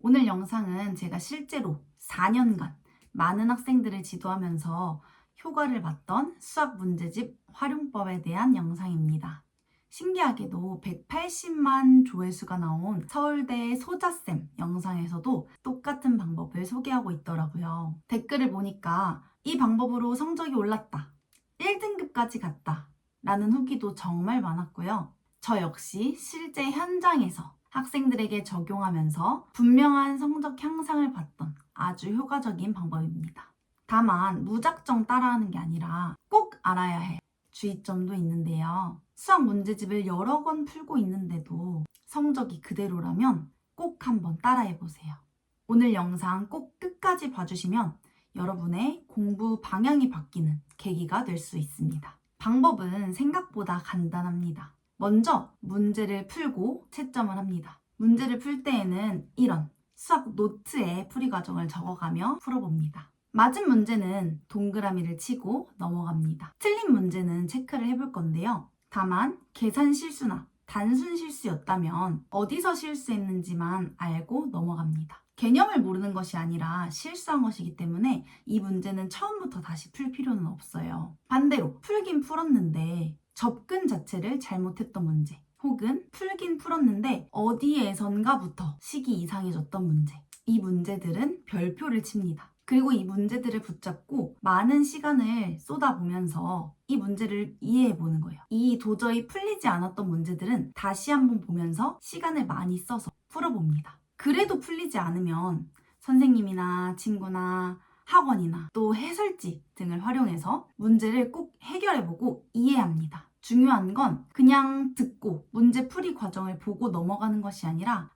오늘 영상은 제가 실제로 4년간 많은 학생들을 지도하면서 효과를 봤던 수학 문제집 활용법에 대한 영상입니다. 신기하게도 180만 조회수가 나온 서울대 소자쌤 영상에서도 똑같은 방법을 소개하고 있더라고요. 댓글을 보니까 이 방법으로 성적이 올랐다, 1등급까지 갔다 라는 후기도 정말 많았고요. 저 역시 실제 현장에서 학생들에게 적용하면서 분명한 성적 향상을 봤던 아주 효과적인 방법입니다. 다만 무작정 따라하는 게 아니라 꼭 알아야 할 주의점도 있는데요. 수학 문제집을 여러 권 풀고 있는데도 성적이 그대로라면 꼭 한번 따라해보세요. 오늘 영상 꼭 끝까지 봐주시면 여러분의 공부 방향이 바뀌는 계기가 될 수 있습니다. 방법은 생각보다 간단합니다. 먼저 문제를 풀고 채점을 합니다. 문제를 풀 때에는 이런 수학 노트에 풀이 과정을 적어가며 풀어봅니다. 맞은 문제는 동그라미를 치고 넘어갑니다. 틀린 문제는 체크를 해볼 건데요. 다만 계산 실수나 단순 실수였다면 어디서 실수했는지만 알고 넘어갑니다. 개념을 모르는 것이 아니라 실수한 것이기 때문에 이 문제는 처음부터 다시 풀 필요는 없어요. 반대로 풀긴 풀었는데 접근 자체를 잘못했던 문제, 혹은 풀긴 풀었는데 어디에선가부터 식이 이상해졌던 문제, 이 문제들은 별표를 칩니다. 그리고 이 문제들을 붙잡고 많은 시간을 쏟아보면서 이 문제를 이해해보는 거예요. 이 도저히 풀리지 않았던 문제들은 다시 한번 보면서 시간을 많이 써서 풀어봅니다. 그래도 풀리지 않으면 선생님이나 친구나 학원이나 또 해설지 등을 활용해서 문제를 꼭 해결해보고 이해합니다. 중요한 건 그냥 듣고 문제 풀이 과정을 보고 넘어가는 것이 아니라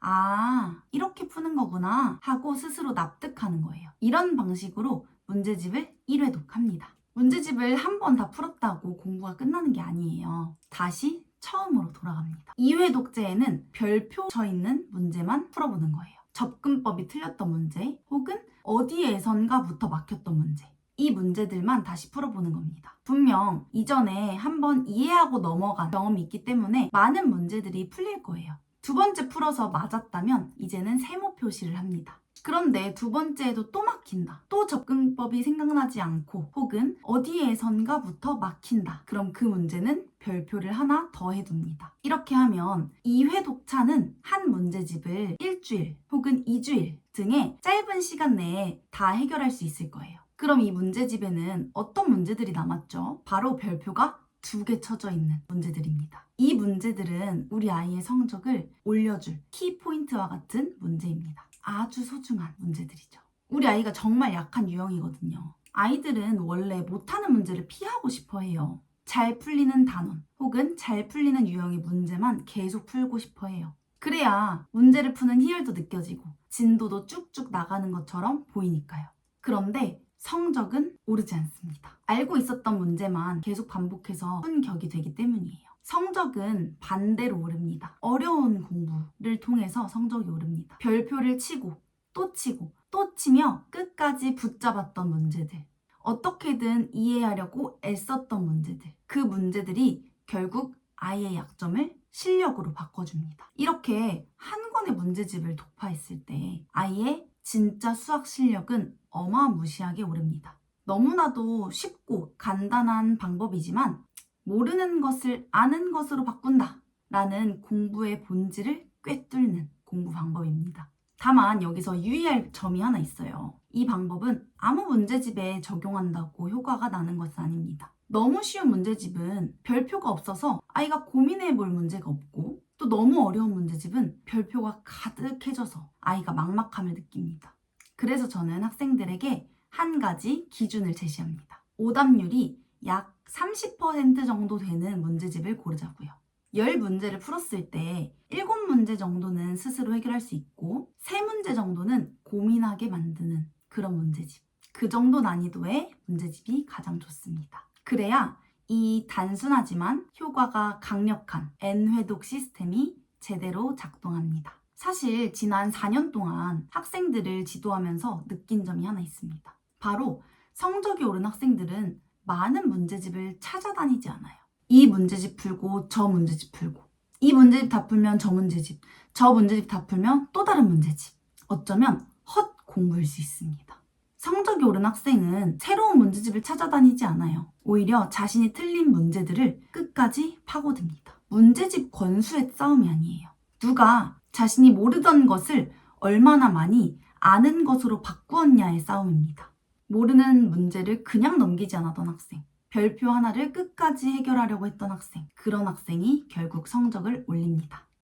이렇게 푸는 거구나 하고 스스로 납득하는 거예요. 이런 방식으로 문제집을 1회독합니다. 문제집을 한 번 다 풀었다고 공부가 끝나는 게 아니에요. 다시 처음으로 돌아갑니다. 2회 독재에는 별표 쳐 있는 문제만 풀어보는 거예요. 접근법이 틀렸던 문제, 혹은 어디에선가부터 막혔던 문제, 이 문제들만 다시 풀어보는 겁니다. 분명 이전에 한번 이해하고 넘어간 경험이 있기 때문에 많은 문제들이 풀릴 거예요. 두 번째 풀어서 맞았다면 이제는 세모 표시를 합니다. 그런데 두 번째에도 또 막힌다, 또 접근법이 생각나지 않고, 혹은 어디에선가부터 막힌다, 그럼 그 문제는 별표를 하나 더 해둡니다. 이렇게 하면 2회 독차는 한 문제집을 일주일 혹은 2주일 등의 짧은 시간 내에 다 해결할 수 있을 거예요. 그럼 이 문제집에는 어떤 문제들이 남았죠? 바로 별표가 2개 쳐져 있는 문제들입니다. 이 문제들은 우리 아이의 성적을 올려줄 키포인트와 같은 문제입니다. 아주 소중한 문제들이죠. 우리 아이가 정말 약한 유형이거든요. 아이들은 원래 못하는 문제를 피하고 싶어 해요. 잘 풀리는 단원 혹은 잘 풀리는 유형의 문제만 계속 풀고 싶어 해요. 그래야 문제를 푸는 희열도 느껴지고 진도도 쭉쭉 나가는 것처럼 보이니까요. 그런데 성적은 오르지 않습니다. 알고 있었던 문제만 계속 반복해서 푼 격이 되기 때문이에요. 성적은 반대로 오릅니다. 어려운 공부를 통해서 성적이 오릅니다. 별표를 치고 또 치고 또 치며 끝까지 붙잡았던 문제들, 어떻게든 이해하려고 애썼던 문제들, 그 문제들이 결국 아이의 약점을 실력으로 바꿔줍니다. 이렇게 한 권의 문제집을 독파했을 때 아이의 진짜 수학 실력은 어마무시하게 오릅니다. 너무나도 쉽고 간단한 방법이지만 모르는 것을 아는 것으로 바꾼다 라는 공부의 본질을 꿰뚫는 공부 방법입니다. 다만 여기서 유의할 점이 하나 있어요. 이 방법은 아무 문제집에 적용한다고 효과가 나는 것은 아닙니다. 너무 쉬운 문제집은 별표가 없어서 아이가 고민해 볼 문제가 없고, 또 너무 어려운 문제집은 별표가 가득해져서 아이가 막막함을 느낍니다. 그래서 저는 학생들에게 한 가지 기준을 제시합니다. 오답률이 약 30% 정도 되는 문제집을 고르자고요. 10문제를 풀었을 때 7문제 정도는 스스로 해결할 수 있고 3문제 정도는 고민하게 만드는 그런 문제집, 그 정도 난이도의 문제집이 가장 좋습니다. 그래야 이 단순하지만 효과가 강력한 N회독 시스템이 제대로 작동합니다. 사실 지난 4년 동안 학생들을 지도하면서 느낀 점이 하나 있습니다. 바로 성적이 오른 학생들은 많은 문제집을 찾아다니지 않아요. 이 문제집 풀고 저 문제집 풀고, 이 문제집 다 풀면 저 문제집, 저 문제집 다 풀면 또 다른 문제집, 어쩌면 헛 공부일 수 있습니다. 성적이 오른 학생은 새로운 문제집을 찾아다니지 않아요. 오히려 자신이 틀린 문제들을 끝까지 파고듭니다. 문제집 권수의 싸움이 아니에요. 누가 자신이 모르던 것을 얼마나 많이 아는 것으로 바꾸었냐의 싸움입니다. 모르는 문제를 그냥 넘기지 않았던 학생, 별표 하나를 끝까지 해결하려고 했던 학생, 그런 학생이 결국 성적을 올립니다.